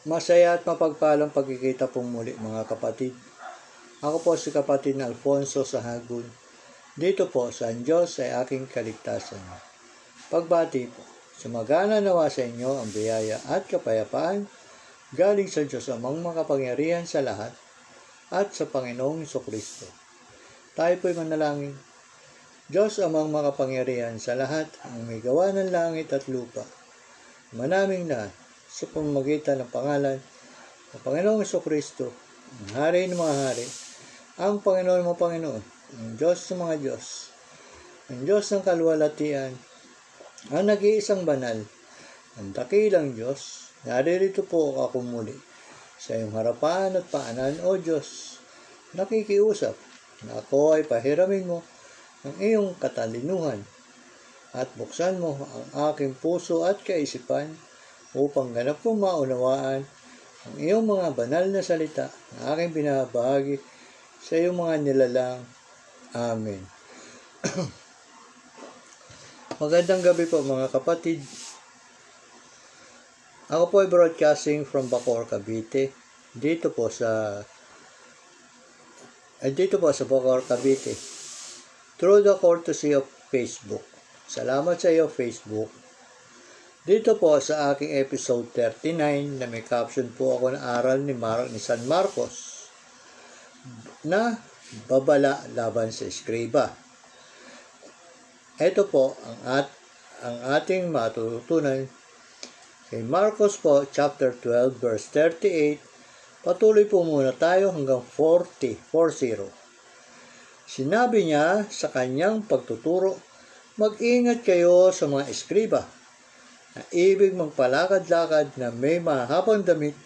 Masaya at mapagpalang pagkikita pong muli mga kapatid. Ako po si kapatid na Alfonso Sahagun. Dito po sa Diyos ay aking kaligtasan. Pagbati po, sumagana nawa sa inyo ang biyaya at kapayapaan galing sa Diyos amang makapangyarihan sa lahat at sa Panginoong Jesucristo. Tayo po'y manalangin. Diyos amang makapangyarihan sa lahat, ang may gawa ng langit at lupa. Manaming lahat sa pamamagitan ng pangalan ng Panginoong Jesucristo, ang Hari ng mga hari, ang Panginoon ng mga Panginoon, ang Diyos ng mga Diyos, ang Diyos ng kaluwalhatian, ang nag-iisang banal, ang dakilang Diyos. Naririto po ako muli sa iyong harapan at paanan, O Diyos, nakikiusap na ako ay pahiramin mo ang iyong katalinuhan at buksan mo ang aking puso at kaisipan upang ganap kong maunawaan ang iyong mga banal na salita na aking binabahagi sa iyong mga nilalang. Amen. Magandang gabi po mga kapatid. Ako po ay broadcasting from Bacoor, Cavite. Dito po sa Bacoor, Cavite. Through the courtesy of Facebook. Salamat sa iyo, Facebook. Dito po sa aking episode 39 na may caption po ako na aral ni San Marcos na babala laban sa eskriba. Ito po ang ating matututunan kay Marcos po, chapter 12, verse 38. Patuloy po muna tayo hanggang 40. Sinabi niya sa kanyang pagtuturo, mag-ingat kayo sa mga eskriba na ibig magpalakad-lakad na may mahabang damit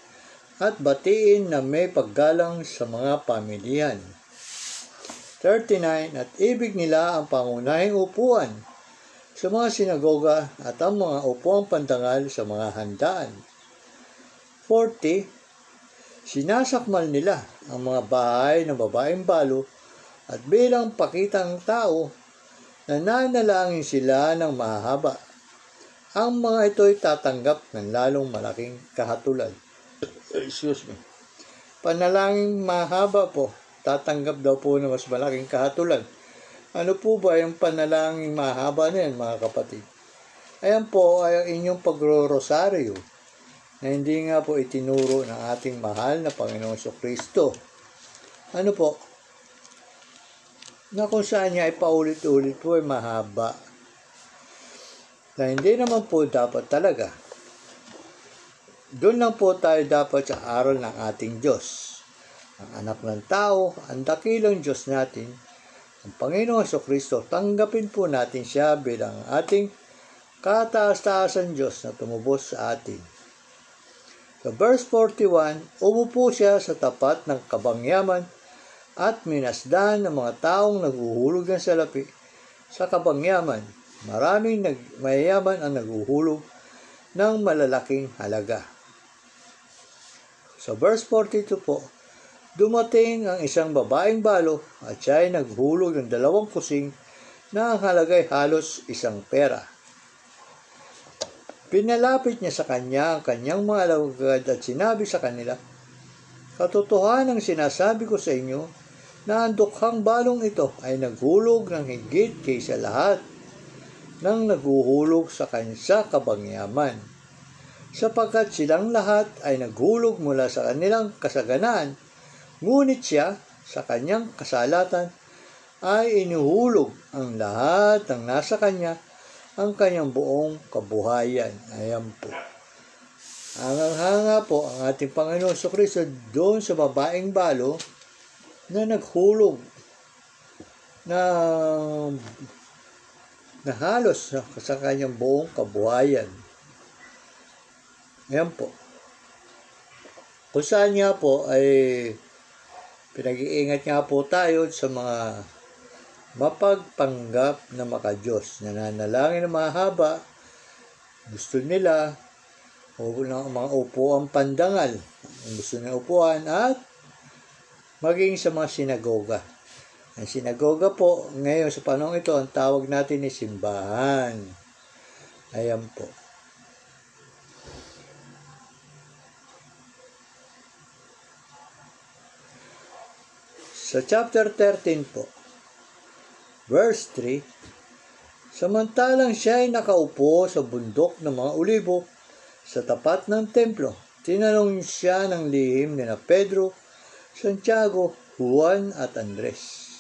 at batiin na may paggalang sa mga pamilyan. 39. At ibig nila ang pangunahing upuan sa mga sinagoga at ang mga upuang pandangal sa mga handaan. 40. Sinasakmal nila ang mga bahay ng babaeng balo at bilang pakitang tao, nananalangin sila ng mahaba. Ang mga ito ay tatanggap ng lalong malaking kahatulan. Panalangin mahaba po, tatanggap daw po ng mas malaking kahatulan. Ano po ba yung panalangin mahaba na yan mga kapatid? Ayan po ay ang inyong pagro-rosaryo na hindi nga po itinuro ng ating mahal na Panginoong Jesucristo. Ano po? Na kung saan niya ay paulit-ulit po ay mahaba. Na hindi naman po dapat talaga. Doon lang po tayo dapat sa aral ng ating Diyos. Ang anak ng tao, ang dakilang Diyos natin, ang Panginoong Jesucristo, tanggapin po natin siya bilang ating kataas-taasan Diyos na tumubos sa atin. Sa verse 41, umupo siya sa tapat ng kabangyaman at minasdan ng mga taong naghuhulog ng salapi sa kabangyaman. Maraming mayayaman ang naghuhulog ng malalaking halaga. Sa verse 42 po, dumating ang isang babaeng balo at siya ay naghulog ng 2 kusing na ang halagay halos isang pera. Pinalapit niya sa kanya ang kanyang mga alagad at sinabi sa kanila, katotohanan ang sinasabi ko sa inyo na ang dukhang balong ito ay naghulog ng higit kaysa lahat nang naghuhulog sa kanya kabangyaman, sapagkat silang lahat ay naghulog mula sa kanilang kasaganaan, ngunit siya sa kanyang kasalatan ay inuhulog ang lahat ng nasa kanya ang kanyang buong kabuhayan. Ayan po. Hangang-hanga po ang ating Panginoon Jesucristo doon sa babaeng balo na naghulog na halos sa kanyang buong kabuhayan. Ayan po. Kung saan nga po ay pinag-iingat nga po tayo sa mga mapagpanggap na makadiyos. Nananalangin na mahaba, gusto nila, o ng mga upuan pandangal, gusto nila upuan at maging sa mga sinagoga. Ang sinagoga po, ngayon sa panahon ito, ang tawag natin ay simbahan. Ayan po. Sa chapter 13 po, verse 3, samantalang siya ay nakaupo sa bundok ng mga olibo sa tapat ng templo, tinanong siya ng lihim ni Pedro, Santiago, Juan at Andres.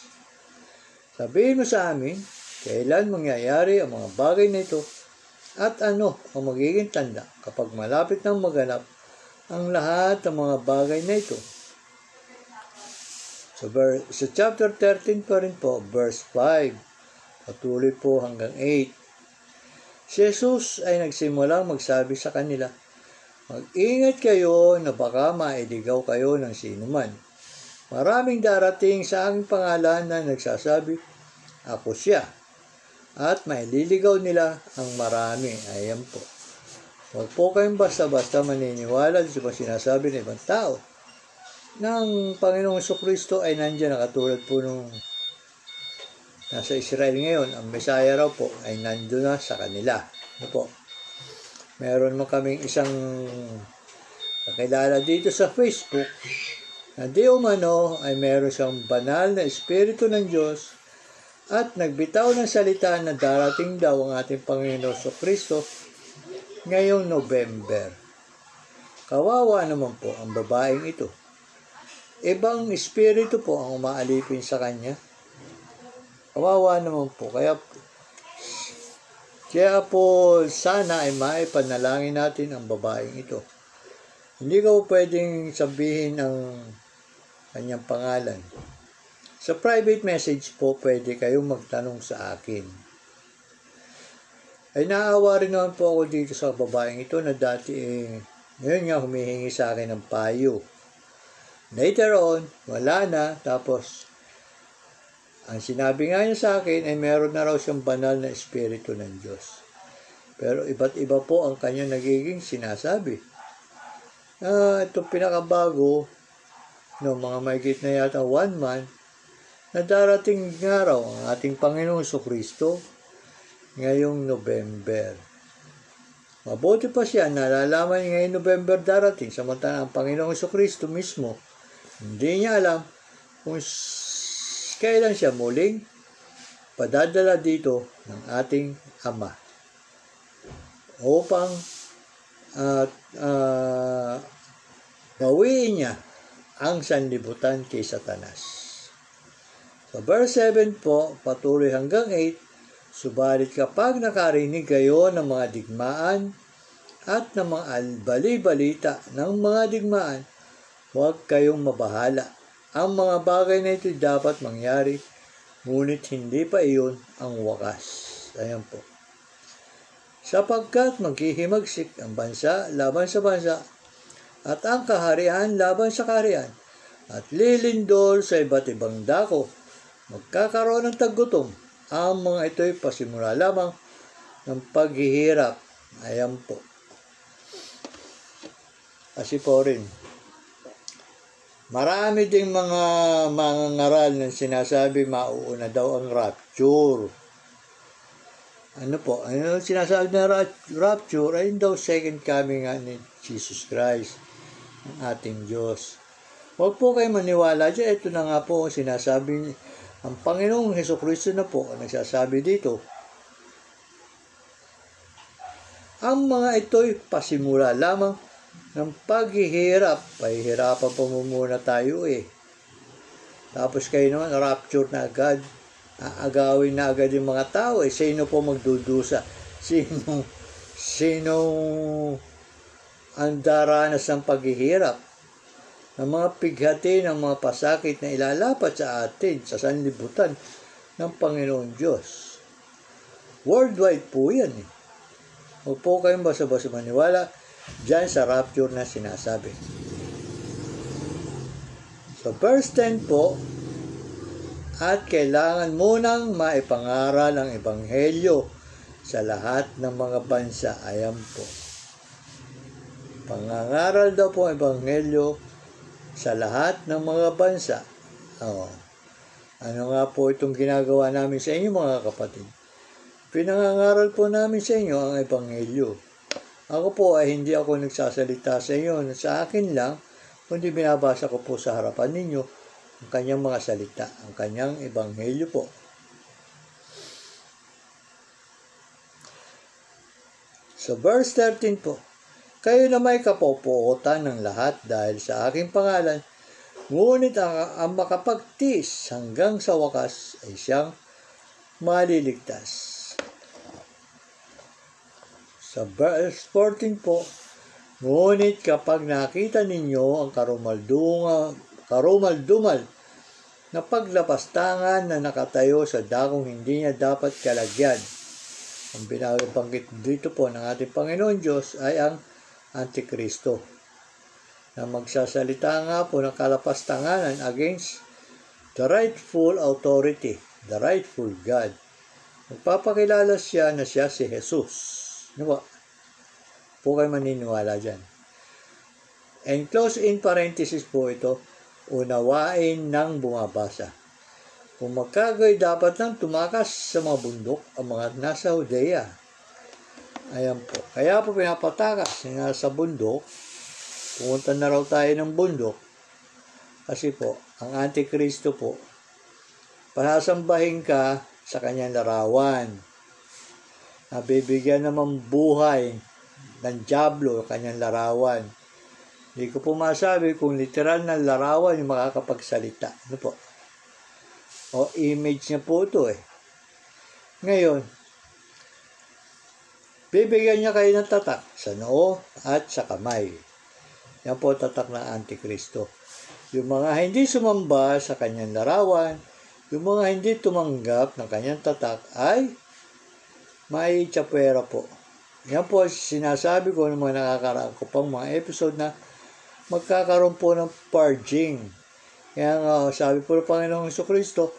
Sabihin mo sa amin, kailan mangyayari ang mga bagay na ito at ano ang magiging tanda kapag malapit nang maganap ang lahat ng mga bagay na ito. Sa chapter 13 pa rin po, verse 5, patuloy po hanggang 8. Si Jesus ay nagsimulang magsabi sa kanila, mag-ingat kayo na baka mailigaw kayo ng sinuman. Maraming darating sa aking pangalan na nagsasabi, ako siya. At maililigaw nila ang marami. Ayan po. Huwag po kayong basta-basta maniniwala sa mga sinasabi ng ibang tao. Ng Panginoong Jesucristo ay nandiyan na katulad po nung nasa Israel ngayon. Ang Messiah raw po ay nandoon na sa kanila. Ano po? Meron mo kaming isang kakilala dito sa Facebook na di umano ay meron siyang banal na Espiritu ng Diyos at nagbitaw ng salita na darating daw ang ating Panginoon Jesucristo ngayong November. Kawawa naman po ang babaeng ito. Ibang espiritu po ang umaalipin sa kanya. Kawawa naman po. Kaya po sana ay maipanalangin natin ang babaeng ito. Hindi ko pwedeng sabihin ang kanyang pangalan. Sa private message po, pwede kayong magtanong sa akin. Ay naawa rin naman po ako dito sa babaeng ito na dati ngayon nga humihingi sa akin ng payo. Later on, wala na. Tapos, ang sinabi nga niya sa akin ay meron na raw siyang banal na Espiritu ng Diyos. Pero iba't iba po ang kanya nagiging sinasabi. Itong pinakabago, mga mahigit na yata 1 month, na darating nga raw ang ating Panginoong Jesucristo ngayong November. Mabuti pa siya, nalalaman niya ngayong November darating, samantalang ang Panginoong Jesucristo mismo, hindi niya alam kung kailan siya muling padadala dito ng ating Ama upang bawiin niya ang sanlibutan kay Satanas. Sa verse 7 po, patuloy hanggang 8, subalit kapag nakarinig kayo ng mga digmaan at ng mga bali-balita ng mga digmaan, huwag kayong mabahala. Ang mga bagay na ito dapat mangyari, ngunit hindi pa iyon ang wakas. Ayan po. Sapagkat maghihimagsik ang bansa laban sa bansa, at ang kaharian laban sa kaharian, at lilindol sa iba't ibang dako. Magkakaroon ng taggutom. Ang mga ito'y pasimula lamang ng paghihirap. Ayan po. Kasi po rin, marami ding mga ngaral na sinasabi mauuna daw ang rapture. Ano po? Ano sinasabi na rapture? Ayun daw second coming ni Jesus Christ, ang ating Diyos. Huwag po kayo maniwala dyan. Ito na nga po sinasabi ang Panginoong Jesucristo na po nagsasabi dito. Ang mga ito'y pasimula lamang ng paghihirap. Pahihirapan po muna tayo Tapos kayo naman, rapture na agad. Aagawin na agad yung mga tao Sino po magdudusa? Sino ang daranas ng paghihirap? Ng mga pighati, ng mga pasakit na ilalapat sa atin sa sanlibutan ng Panginoon Diyos. Worldwide po yan Huwag po kayong basta-basta maniwala dyan sa rapture na sinasabi. So verse 10 po, at kailangan munang maipangaral ang Ebanghelyo sa lahat ng mga bansa. Ayan po. Pangangaral daw po ang Ebanghelyo sa lahat ng mga bansa. Ano nga po itong ginagawa namin sa inyo mga kapatid? Pinangangaral po namin sa inyo ang Ebanghelyo. Ako po ay hindi ako nagsasalita sa inyo sa akin lang, kundi binabasa ko po sa harapan ninyo ang kanyang mga salita, ang kanyang ebanghelyo po. So verse 13 po, kayo na may kapopuotan ng lahat dahil sa aking pangalan, ngunit ang makapagtiis hanggang sa wakas ay siyang maliligtas. Sa verse 14 po, ngunit kapag nakita ninyo ang karumal-dumal na paglapastangan na nakatayo sa dakong hindi niya dapat kalagyan, ang binabanggit dito po ng ating Panginoon Diyos ay ang Antikristo, na magsasalita nga po ng kalapastanganan against the rightful authority, the rightful God. Magpapakilala siya na siya si Jesus. Ano po kayo maniniwala dyan? And close in parenthesis po ito, unawain ng bumabasa. Kung magkagay, dapat nang tumakas sa mga bundok ang mga nasa Judea. Ayan po. Kaya po pinapatakas na sa bundok, pumunta na raw tayo ng bundok, kasi po, ang Antikristo po, pasasambahin ka sa kanyang larawan. Nabibigyan naman buhay ng dyablo ang kanyang larawan. Hindi ko po masabi kung literal na larawan yung makakapagsalita. Ano po? O image niya po ito eh. Ngayon, bibigyan niya kayo ng tatak sa noo at sa kamay. Yan po tatak ng Antikristo. Yung mga hindi sumamba sa kanyang larawan, yung mga hindi tumanggap ng kanyang tatak ay may tsapwera po. Yan po sinasabi ko ng mga nakakaraan ko pang mga episode na magkakaroon po ng purging. Kaya nga sabi po ng Panginoong Jesucristo,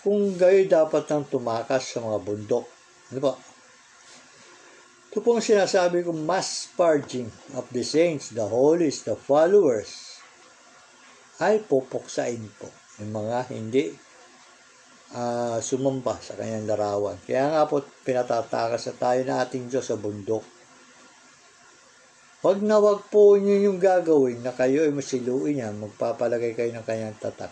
kung gayon dapat nang tumakas sa mga bundok. Ano po? Ito pong sinasabi ko, mass purging of the saints, the holies, the followers, ay pupuksain po yung mga hindi sumamba sa kanyang larawan. Kaya nga po pinatatakas na tayo na ating Diyos sa bundok. Wag na wag po nyo yung gagawin na kayo ay masiluin niya, magpapalagay kayo ng kanyang tatak.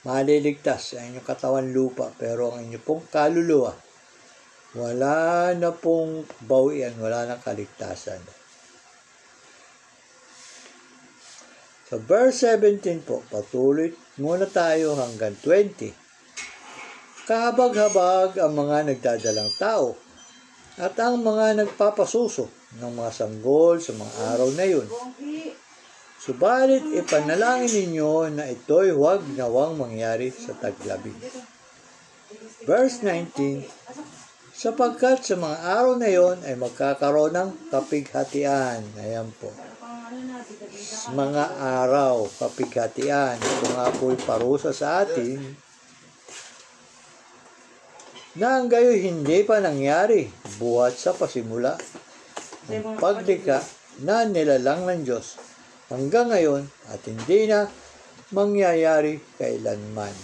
Maliligtas ang inyong katawan lupa, pero ang inyong pong kaluluwa, wala na pong bawian, wala na kaligtasan. Sa verse 17 po, patuloy muna tayo hanggang 20. Kahabag-habag ang mga nagdadalang tao at ang mga nagpapasuso ng mga sanggol sa mga araw na yun. Subalit ipanalangin ninyo na ito'y huwag nawang mangyari sa taglabi. Verse 19, sapagkat sa mga araw na yon ay magkakaroon ng kapighatian. Ayan po. Mga araw, kapighatian. Ito nga po'y parusa sa atin na ang gayo'y hindi pa nangyari buhat sa pasimula ng paglikha na nilalang ng Diyos hanggang ngayon at hindi na mangyayari kailanman.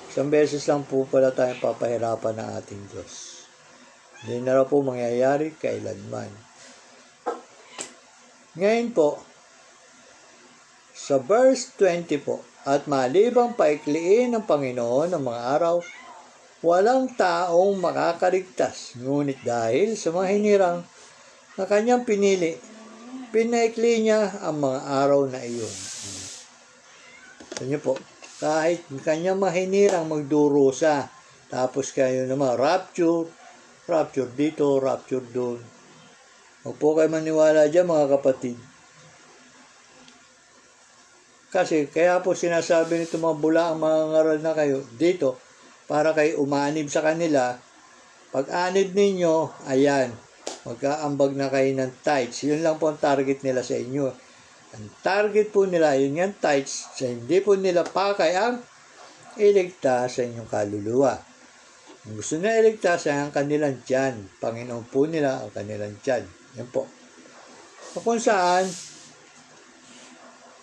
Isang beses lang po pala tayong papahirapan ng ating Diyos. Hindi na raw po mangyayari kailanman. Ngayon po, sa verse 20 po, at malibang paikliin ng Panginoon ng mga araw, walang taong makakaligtas, ngunit dahil sa mga hinirang na kanyang pinili, pinaikli niya ang mga araw na iyon. Sa inyo po, kahit kanyang mahinirang magdurusa, tapos kayo naman rapture dito, rapture doon. Huwag po kayo maniwala dyan mga kapatid. Kasi kaya po sinasabi nito mga bula ang mga ngaral na kayo dito, para kayo umanib sa kanila. Pag anib ninyo, ayan, magkaambag na kayo ng tithes. Yun lang po ang target nila sa inyo. Ang target po nila, yun yung tithes, sa hindi po nila pakay ang iligtas sa inyong kaluluwa. Kung gusto na iligtas ay ang kanilang tiyan. Panginoon po nila ang kanilang tiyan. Yan po. So, kung saan,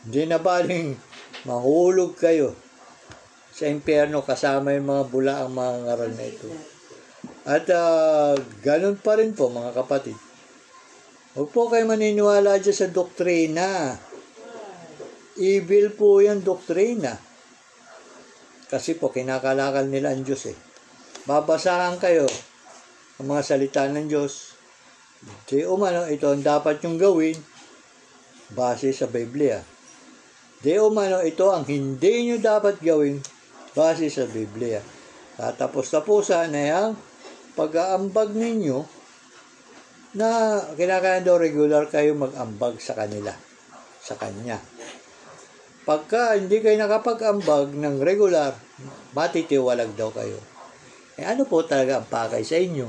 hindi na baling mahulog kayo sa impyerno kasama yung mga bula ang mga ngaral na ito. At ganun pa rin po mga kapatid. Huwag po kayo maniniwala dyan sa doktrina. Evil po yung doktrina. Kasi po, kinakalakal nila ang Diyos eh. Babasahan kayo ang mga salita ng Diyos. Di umano, ito ang dapat yung gawin base sa Biblia. Di umano, ito ang hindi nyo dapat gawin base sa Biblia. Tatapos-tapusan na yung pag-aambag ninyo na kinakailangan daw regular kayo mag-ambag sa kanila, sa Kanya. Pagka hindi kayo nakapag-ambag ng regular, matitiwalag daw kayo. Ano po talaga ang pakay sa inyo?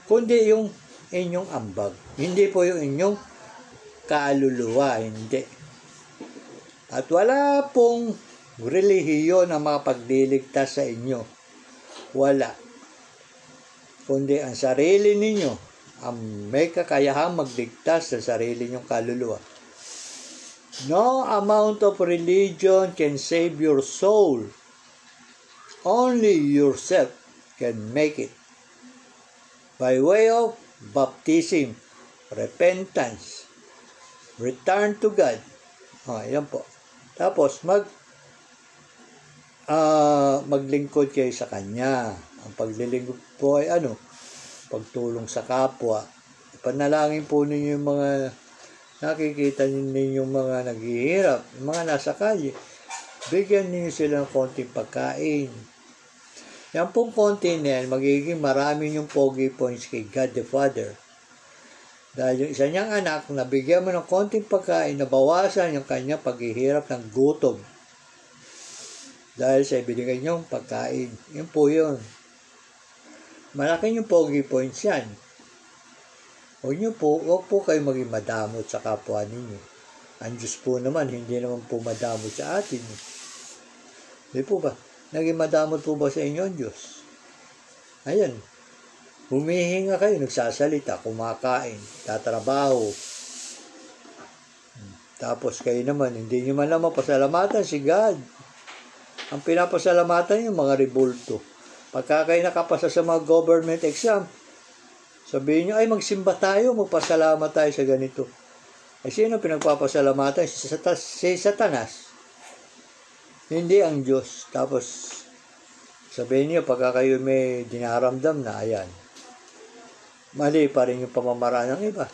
Kundi yung inyong ambag. Hindi po yung inyong kaluluwa, hindi. At wala pong relihiyon na makapagliligtas sa inyo. Wala. Kundi ang sarili ninyo ang may kakayahang magligtas sa sarili nyong kaluluwa. No amount of religion can save your soul. Only yourself can make it. By way of baptism, repentance, return to God. Yan po. Tapos, maglingkod kayo sa Kanya. Ang paglilingkod po ay pagtulong sa kapwa. Panalangin po ninyo yung mga nakikita ninyo mga naghihirap, yung mga nasa kalye. Bigyan ninyo sila ng konting pagkain. Yan pong konti na yan, magiging marami yung pogi points kay God the Father. Dahil yung isa niyang anak, nabigyan mo ng konting pagkain, nabawasan yung kanyang paghihirap ng gutom. Dahil sa ibinigay niyong pagkain. Yun po yun. Malaki yung pogi points yan. Huwag po kayo maging madamot sa kapwa ninyo. Ang Diyos po naman, hindi naman po madamot sa atin. Di po ba? Naging madamot po ba sa inyo ang Diyos? Ayan. Humihinga kayo, nagsasalita, kumakain, tatrabaho. Tapos kayo naman, hindi nyo man lang mapasalamatan si God. Ang pinapasalamatan yung mga rebulto. Pagka kayo nakapasa sa mga government exam, sabihin nyo, ay magsimba tayo, magpasalamat tayo sa ganito. Ay sino pinagpapasalamatan? Si Satanas. Hindi ang Diyos. Tapos, sabihin niyo, pagka kayo may dinaramdam na, ayan, mali pa rin yung pamamaraan ng iba.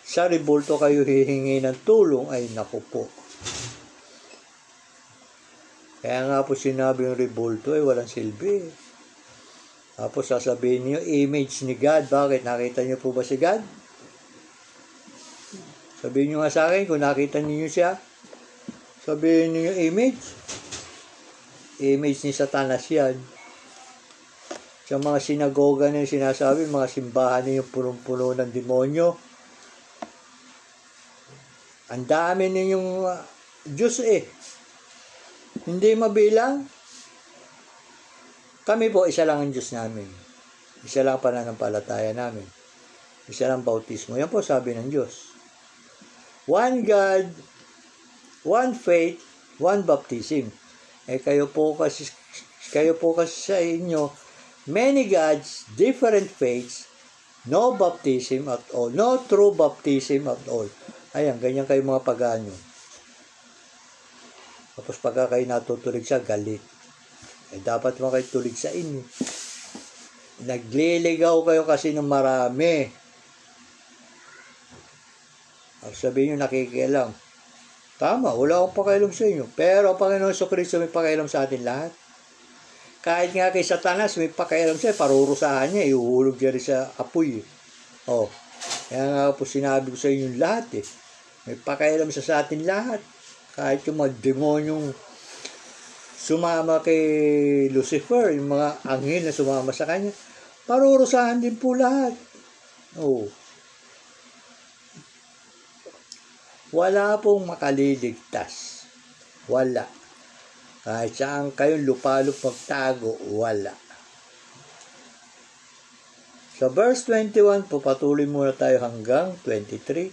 Sa rebulto kayo hihingi ng tulong, ay naku po. Kaya nga po sinabi yung rebulto, ay walang silbi. Tapos sasabihin niyo, image ni God. Bakit? Nakita niyo po ba si God? Sabihin niyo nga sa akin, kung nakita niyo siya, sabihin niyo yung image. Image ni Satanas yan. Sa mga sinagoga na yung sinasabi, mga simbahan na yung punong-puno ng demonyo. Ang dami ninyong Diyos eh. Hindi mabilang. Kami po, isa lang ang Diyos namin. Isa lang pananampalataya namin. Isa lang bautismo. Yan po sabi ng Diyos. One God, one faith, one baptism. Kayo po kasi sa inyo, many gods, different faiths, no baptism at all, no true baptism at all. Ayan, ganyan kayo mga pagano. Tapos pagka kayo natutulig sa galit, dapat mo kayo tulig sa inyo. Nagliligaw kayo kasi ng marami. Sabihin nyo, nakikialam. Tama, wala akong pakialam sa inyo. Pero ang Panginoon Kristo may pakialam sa atin lahat. Kahit nga kay Satanas, may pakialam siya, parurusahan niya, ihuhulog niya rin sa apoy. Kaya nga po sinabi ko sa inyo lahat eh. May pakialam siya sa atin lahat. Kahit yung mga demonyong sumama kay Lucifer, yung mga anghel na sumama sa kanya, parurusahan din po lahat. Wala pong makaliligtas. Wala. Kahit saan kayong lupalop magtago, wala. Sa verse 21, pupatuloy muna tayo hanggang 23.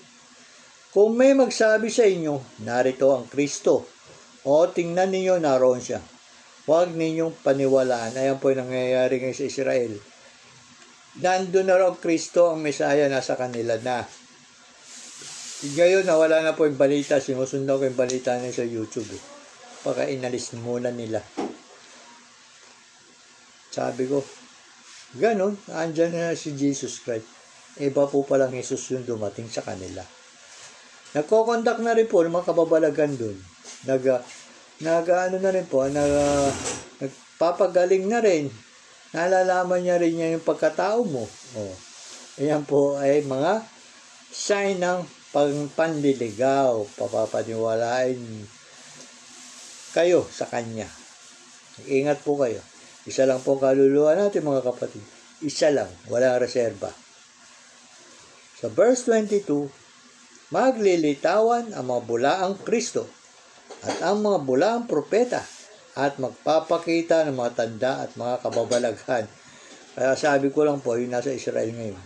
Kung may magsabi sa inyo, narito ang Kristo, o tingnan ninyo, naroon siya. Huwag ninyong paniwalaan. Ayan po yung nangyayari ngayon sa Israel. Nandun na raw Kristo, ang Mesaya, nasa kanila na. Ngayon, nawala na po yung balita. Sinusundan ko yung balita niya sa YouTube. pagka inalis muna nila. Sabi ko, ganun, andyan na si Jesus Christ. Iba po palang Jesus yung dumating sa kanila. Nagko-contact na rin po ng mga kababalagan dun. Nagpapagaling na rin. Nalalaman niya rin niya yung pagkatao mo. Ayan po ay mga sign ng panliligaw. Papapaniwalain kayo sa kanya. Ingat po kayo. Isa lang po kaluluwa natin mga kapatid. Isa lang. Walang reserba. Sa verse 22, maglilitawan ang mga bulaang Kristo at ang mga bulaang propeta at magpapakita ng mga tanda at mga kababalaghan. Kaya sabi ko lang po, yung nasa Israel ngayon.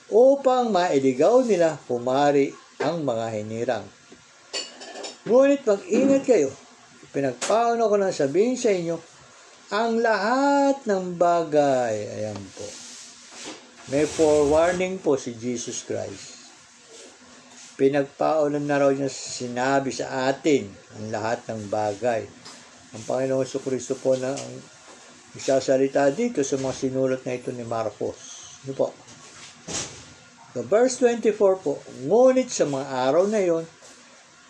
Upang mailigaw nila pumari ang mga hinirang. Ngunit mag-ingat kayo. Pinagpauna ko nang sabihin sa inyo ang lahat ng bagay. Ayan po. May forewarning po si Jesus Christ. Pinagpaulan na raw niya sinabi sa atin ang lahat ng bagay. Ang Panginoong Kristo po na isasalita dito sa mga sinulat na ito ni Marcos. Ano po? So, verse 24 po, ngunit sa mga araw na yon,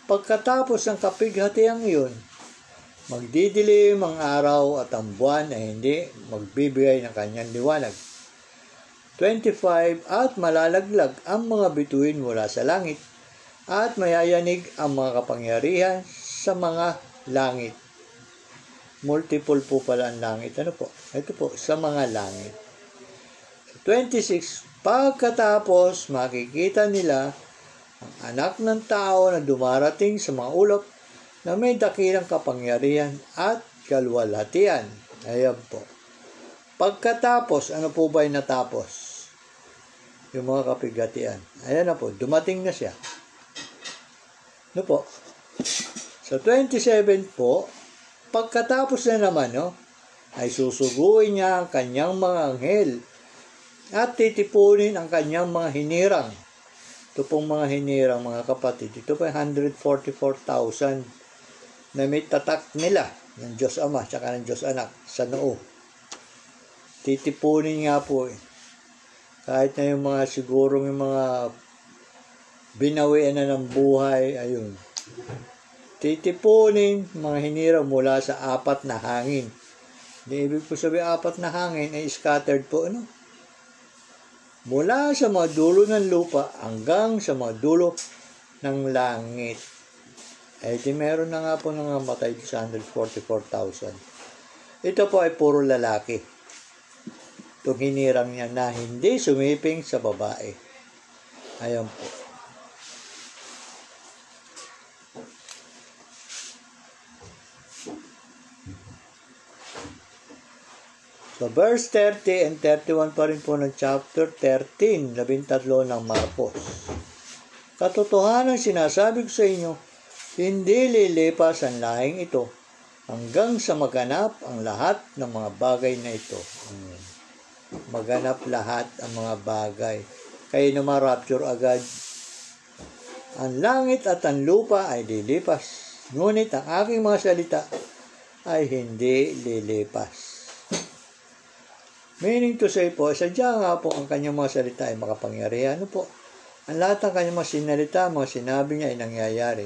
pagkatapos ng kapighatiang iyon, magdidilim ang araw at ang buwan ay hindi magbibigay ng kanyang liwanag. 25, at malalaglag ang mga bituin mula sa langit, at mayayanig ang mga kapangyarihan sa mga langit. Multiple po pala ang langit. Ano po? Ito po, sa mga langit. 26, pagkatapos makikita nila ang anak ng tao na dumarating sa mga ulap na may dakilang kapangyarihan at kalwalhatian. Ayan po. Pagkatapos, ano po ba yung natapos? Yung mga kapighatian. Ayan na po, dumating na siya. Ano po? Sa 27 po, pagkatapos na naman, ay susuguin niya ang kanyang mga anghel at titipunin ang kanyang mga hinirang. Ito pong mga hinirang, mga kapatid. Ito po 144,000 na may tatak nila ng Diyos Ama at ng Diyos Anak sa noo. Titipunin nga po kahit na yung mga sigurong yung mga binawian na ng buhay, ayun. Titipunin mga hinirang mula sa apat na hangin. Di ibig po sabihin apat na hangin ay scattered po, mula sa mga dulo ng lupa hanggang sa mga dulo ng langit. Di meron na nga po nangamatay sa 144,000. Ito po ay puro lalaki. Itong hinirang niya na hindi sumiping sa babae. Ayan po. So, verse 30 and 31 pa rin po ng chapter 13, 13 ng Marcos. Katotohanan sinasabi ko sa inyo, hindi lilipas ang lahing ito hanggang sa maganap ang lahat ng mga bagay na ito. Maganap lahat ang mga bagay. Kayo na ma-rapture agad. Ang langit at ang lupa ay lilipas. Ngunit ang aking mga salita ay hindi lilipas. Meaning to say po, sadya nga po ang kanyang mga salita ay makapangyarihan. Ano po? Ang lahat ng kanyang mga sinalita, mga sinabi niya ay nangyayari.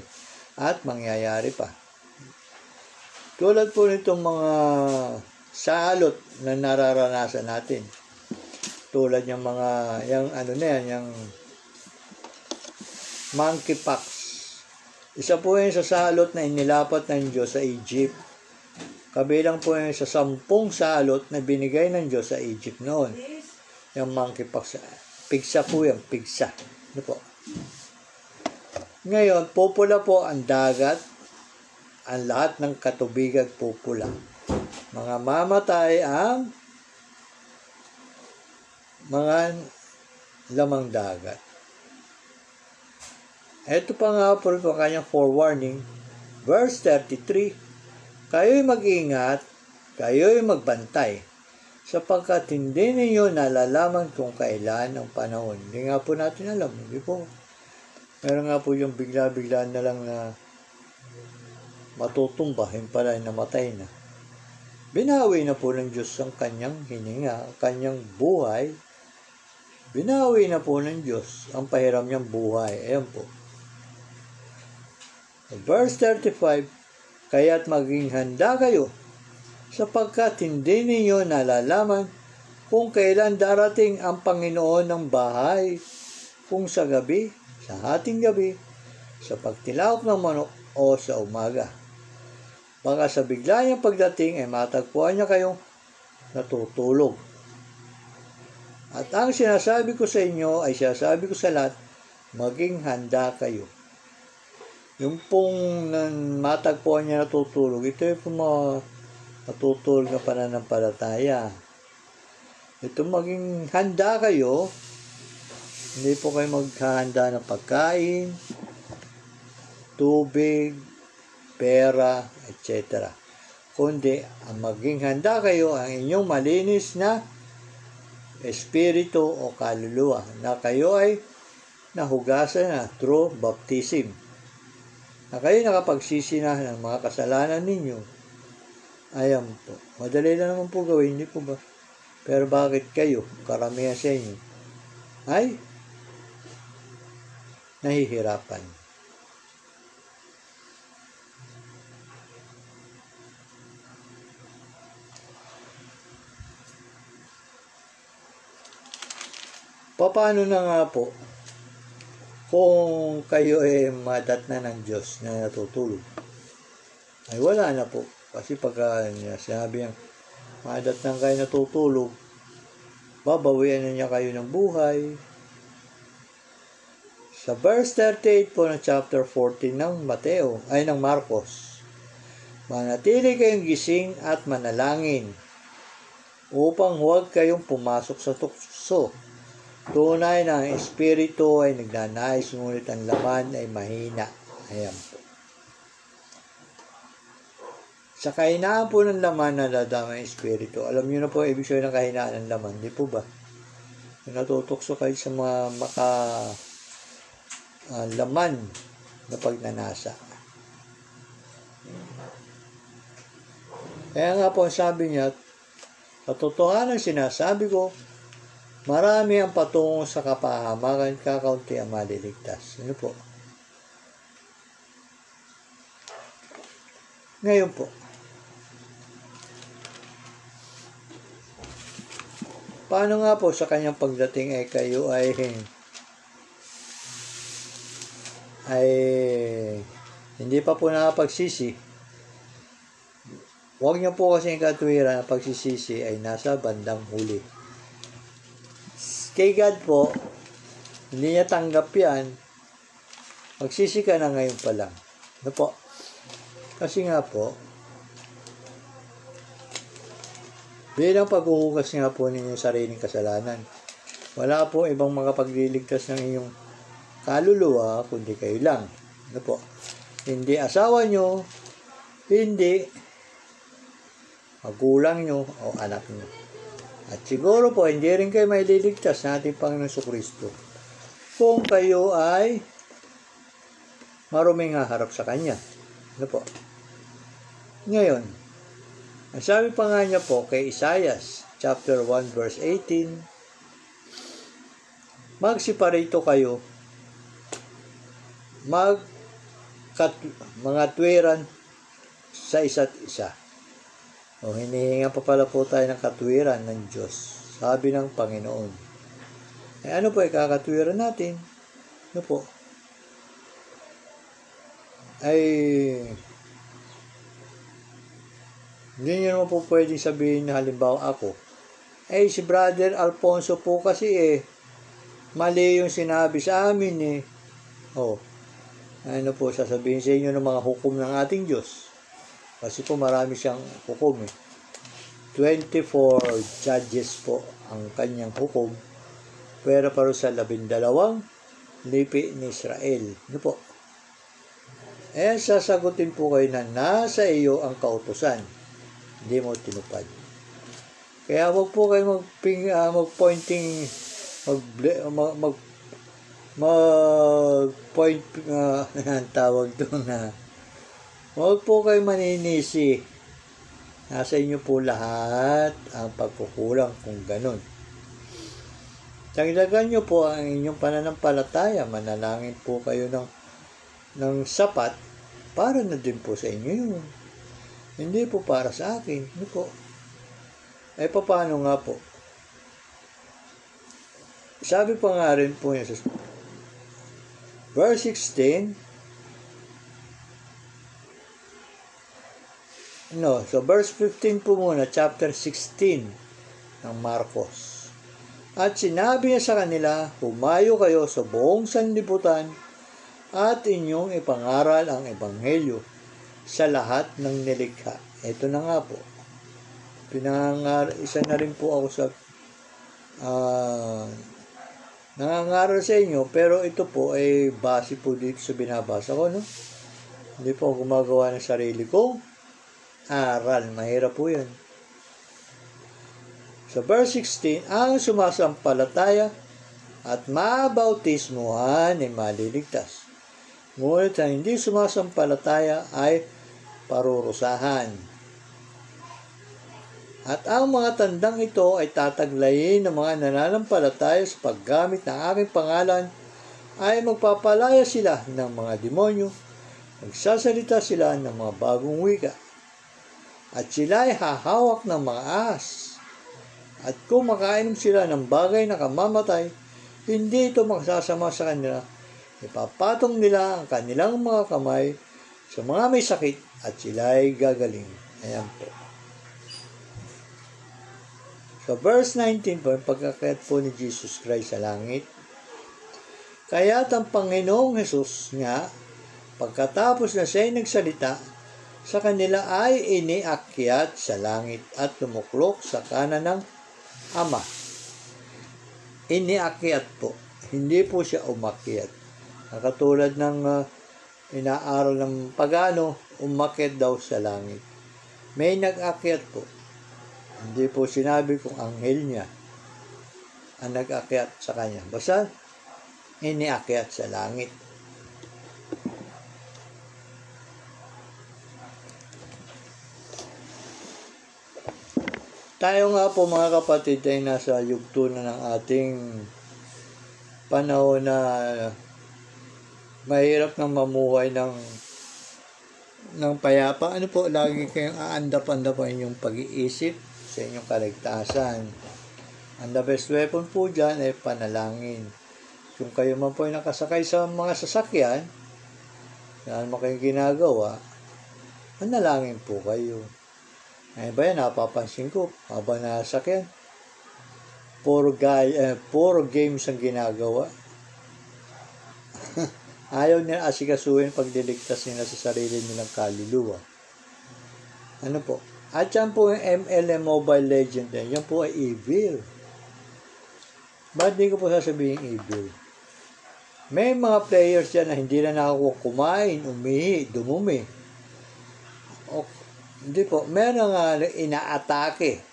At mangyayari pa. Tulad po nitong mga salot na nararanasan natin. Tulad yung mga, yung yung monkeypox. Isa po yun sa salot na inilapat ng Diyos sa Egypt. Kabilang po yun sa 10 salot na binigay ng Diyos sa Egypt noon. Yung monkeypox. Pigsa po yan, pigsa. Ano po? Ngayon, pupula po ang dagat. Ang lahat ng katubigan pupula. Mga mamatay ang mga lamang dagat. Ito pa nga po ito kanyang forewarning. Verse 33, kayo'y mag-ingat, kayo'y magbantay, sapagkat hindi ninyo nalalaman kung kailan ang panahon. Hindi nga po natin alam. Hindi po. Meron nga po yung bigla-bigla na lang na matutumba, yung pala namatay na. Binawi na po ng Diyos ang kanyang hininga, kanyang buhay. Binawi na po ng Diyos ang pahiram niyang buhay. Ayan po. Verse 35, kaya't maging handa kayo, sapagkat hindi ninyo nalalaman kung kailan darating ang Panginoon ng bahay, kung sa gabi, sa hating gabi, sa pagtilawak ng manok o sa umaga. Baka sa bigla niyang pagdating ay matagpuan niya kayong natutulog. At ang sinasabi ko sa inyo ay sinasabi ko sa lahat, maging handa kayo. Yung pong matagpuan niya natutulog, ito yung pong mga natutulog na pananampalataya. Ito maging handa kayo, hindi po kayo maghahanda ng pagkain, tubig, pera, etc. Kundi, ang maging handa kayo ang inyong malinis na espiritu o kaluluwa na kayo ay nahugasan na through baptism. Na kayo nakapagsisi na ng mga kasalanan ninyo. Ayan po. Madali na naman po gawin, hindi po ba? Pero bakit kayo, karamihan sa inyo, ay nahihirapan? Paano na nga po kung kayo ay madat na ng Diyos na natutulog? Ay wala na po. Kasi pagka sinabi niyang madat na kayo natutulog, babawian na niya kayo ng buhay. Sa verse 38 po ng chapter 14 ng Mateo, ay ng Marcos, manatili kayong gising at manalangin upang huwag kayong pumasok sa tukso. Tunay na ang espiritu ay nagnanais, ngunit ang laman ay mahina. Ayan po. Sa kahinaan po ng laman na dadama ang espiritu, alam niyo na po ibig sabihin ng kahinaan ng laman, di po ba? Kung natutukso kayo sa mga laman na pagnanasa. Kaya nga po sabi niya, katotohanan sinasabi ko, marami ang patungo sa kapahamakan, kakaunti ang maliligtas. Ano po? Ngayon po, paano nga po sa kanyang pagdating ay kayo ay hindi pa po nakapagsisi? Huwag niyo po kasi yung katuwiran na pagsisisi ay nasa bandang huli. Kay God po, hindi niya tanggap yan, magsisi ka na ngayon pa lang. Ano po? Kasi nga po, bilang paghuhugas nga po ninyong sariling kasalanan, wala po ibang makapagliligtas ng inyong kaluluwa, kundi kayo lang. Ano po? Hindi asawa nyo, hindi magulang nyo o anak nyo. At siguro po, hindi rin kayo may liligtas na ating Panginoon Jesucristo kung kayo ay maruming haharap sa Kanya. Ano po? Ngayon, ang sabi pa nga niya po kay Isaias, chapter 1, verse 18, magsiparito kayo, mga tuwiran sa isa't isa. O hinihinga pa pala po tayo ng katwiran ng Diyos, sabi ng Panginoon. Ano po ikakatwiran natin? Ano po? Ay hindi nyo naman po pwedeng sabihin na halimbawa ako, si Brother Alfonso po kasi mali yung sinabi sa amin ano po sasabihin sa inyo ng mga hukom ng ating Diyos? Kasi po marami siyang hukom 24 judges po ang kanyang hukom. Pero para sa 12 lipi ni Israel. Ano po? Sasagutin po kayo na nasa iyo ang kautusan. Hindi mo tinupad. Kaya wag po kayo mag-pointing, mag-point, ang tawag doon na Huwag po kayo maninisi. Nasa inyo po lahat ang pagkukulang kung ganun. Dagdagan nyo po ang inyong pananampalataya. Manalangin po kayo ng sapat para na din po sa inyo yun. Hindi po para sa akin. Ano po? Paano nga po? Sabi pa nga rin po niya sa verse 16, verse 15 po muna, chapter 16 ng Marcos. At sinabi niya sa kanila, humayo kayo sa buong sanlibutan at inyong ipangaral ang ebanghelyo sa lahat ng nilikha. Ito na nga po. Isa na rin po ako sa nangangaral sa inyo, pero ito po ay base po dito sa binabasa ko, no? Hindi po ako gumagawa ng sarili ko. Aral, mahirap po yan. Sa verse 16, ang sumasampalataya at mabautismuhan ay maliligtas. Ngunit ang hindi sumasampalataya ay parurusahan. At ang mga tandang ito ay tataglayin ng mga nananampalataya sa paggamit ng aking pangalan ay magpapalaya sila ng mga demonyo, magsasalita sila ng mga bagong wika, at sila ay hahawak ng mga ahas. At kung makainom sila ng bagay na kamamatay, hindi ito magsasama sa kanila. Ipapatong nila ang kanilang mga kamay sa mga may sakit at sila ay gagaling. Ayan po. So verse 19 po, pagkakayat po ni Jesus Christ sa langit. Kaya't ang Panginoong Jesus nga, pagkatapos na siya'y nagsalita, sa kanila ay iniakyat sa langit at tumuklok sa kanan ng Ama. Iniakyat po. Hindi po siya umakyat. Katulad ng inaaral ng pagano, umakyat daw sa langit. May nag-akyat po. Hindi po sinabi kung anghel niya ang nag-akyat sa kanya. Basta, iniakyat sa langit. Tayo nga po mga kapatid ay nasa yugto na ng ating panahon na mahirap nang mamuhay ng payapa. Ano po, lagi kayong aandap-andapan yung pag-iisip sa inyong kaligtasan. Ang the best weapon po dyan ay panalangin. Kung kayo man po ay nakasakay sa mga sasakyan, saan mo kayong ginagawa, manalangin po kayo. Ay ba yan, napapansin ko, habang nasakyan, puro games ang ginagawa. Ayaw nila asikasuhin pagdiligtas nila sa sarili nilang kaluluwa. Ano po? At yan po yung ML Mobile Legend, yan po ay evil. Ba't di ko po sasabihin evil? May mga players dyan na hindi na nakakuha kumain, umihi, dumumi. Hindi po, meron nga inaatake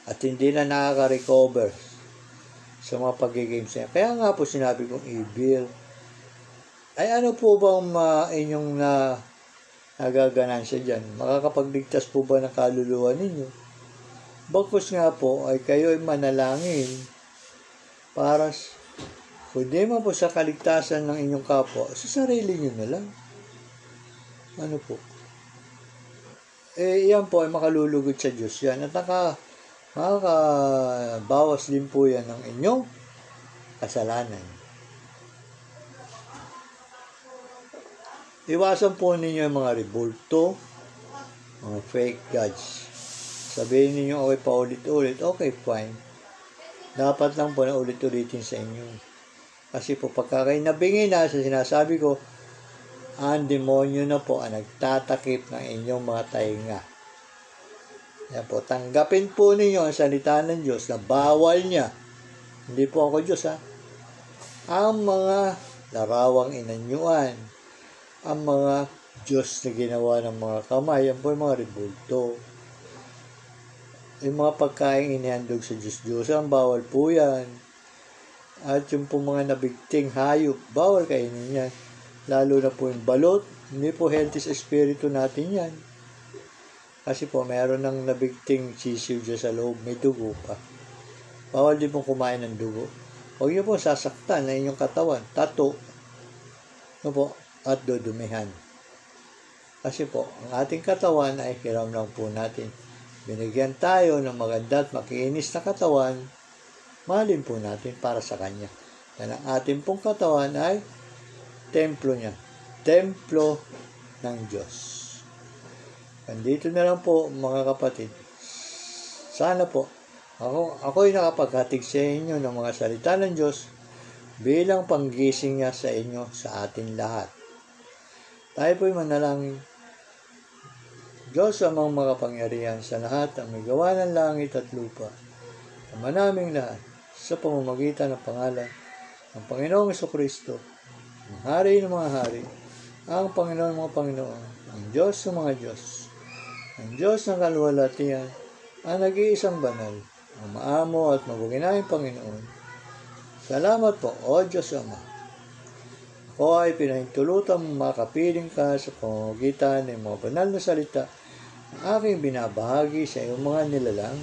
at hindi na nakaka-recover sa mga pag-games niya. Kaya nga po sinabi kong evil. Ay ano po bang inyong nagaganansya dyan? Makakapagligtas po ba ng kaluluwa ninyo? Bagkus nga po ay kayo ay manalangin para kundi man po sa kaligtasan ng inyong kapwa, sa sarili nyo na lang. Ano po? Yan po ay makalulugod sa Diyos yan. At makakabawas din po yan ng inyong kasalanan. Iwasan po ninyo yung mga rebulto, mga fake gods. Sabihin ninyo, okay, paulit-ulit, okay, fine. Dapat lang po na ulit-ulitin sa inyo. Kasi po, pagka kayo nabingi na sa sinasabi ko, ang demonyo na po ang nagtatakip ng inyong mga tainga. Yan po, tanggapin po ninyo ang salita ng Diyos na bawal niya. Hindi po ako Diyos, ha? Ang mga larawang inanyuan, ang mga Diyos na ginawa ng mga kamay, yan po yung mga rebulto. Yung mga pagkain inihandog sa Diyos, ang bawal po yan. At yung po mga nabigting hayop, bawal kainin yan. Lalo na po yung balot Hindi po healthy sa espiritu natin yan. Kasi po, meron ng nabigting sisiw dyan sa loob, may dugo pa. Bawal din pong kumain ng dugo. Huwag niyo po sasaktan na inyong katawan, tato, at dudumihan. Kasi po, ang ating katawan ay hiram lang po natin. Binigyan tayo ng maganda at makinis na katawan, mahalin po natin para sa Kanya. Dahil ang ating pong katawan ay templo niya. Templo ng Diyos. Andito na lang po mga kapatid. Sana po, ako'y nakapaghatig sa inyo ng mga salita ng Diyos bilang panggising niya sa inyo sa atin lahat. Tayo po'y manalangin. Diyos amang makapangyarihan sa lahat ang may gawa ng langit at lupa. Ama naming lahat sa pamamagitan ng pangalan ng Panginoong Jesucristo, ang Hari ng mga hari, ang Panginoon ng mga Panginoon, ang Diyos ng mga Diyos, ang Diyos ng kaluwalhatian, ang nag-iisang banal, ang maamo at mabuginayang Panginoon. Salamat po, O Diyos Ama. Ako ay pinahintulutang makapiling ka sa pamamagitan ng mga banal na salita na aking binabahagi sa iyong mga nilalang.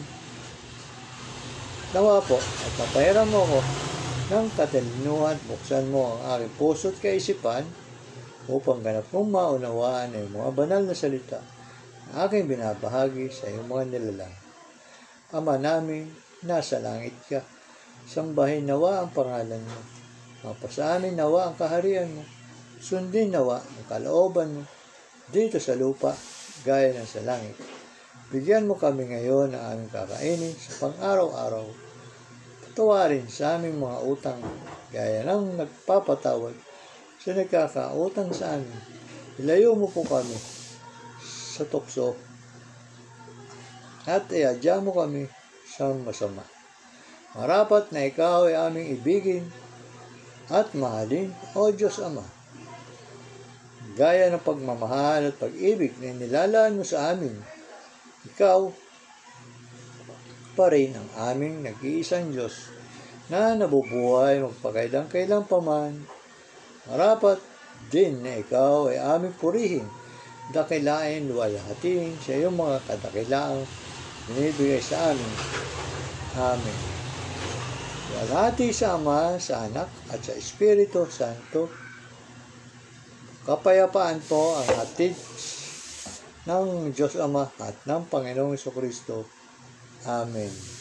Nawa po at mapahiram mo ko ng katalinuhan, buksan mo ang aking puso at kaisipan upang ganap mong maunawaan ang mga banal na salita na aking binabahagi sa iyong mga nilalang. Ama namin, nasa langit ka, sambahin nawa ang pangalan mo. Mapasanin nawa ang kaharian mo. Sundin nawa ang kalooban mo dito sa lupa, gaya ng sa langit. Bigyan mo kami ngayon ng aming kakainin sa pang-araw-araw. Patawarin sa aming mga utang, gaya ng nagpapatawad sa nagkakautang sa amin. Ilayo mo po kami sa tukso at iadya mo kami sa masama. Marapat na ikaw ay aming ibigin at mahalin, O Diyos Ama. Gaya ng pagmamahal at pag-ibig na nilalaan mo sa amin, ikaw pa rin ang aming nag-iisang Diyos na nabubuhay magpakailang-kailang paman. Marapat din na ikaw ay aming purihin, dakilain, luwalhatiin sa iyong mga kadakilaang binibigay sa amin. Amen. Luwalhati sa Ama, sa Anak, at sa Espiritu Santo. Kapayapaan po ang hatid ng Diyos Ama at ng Panginoong Jesucristo. Amen.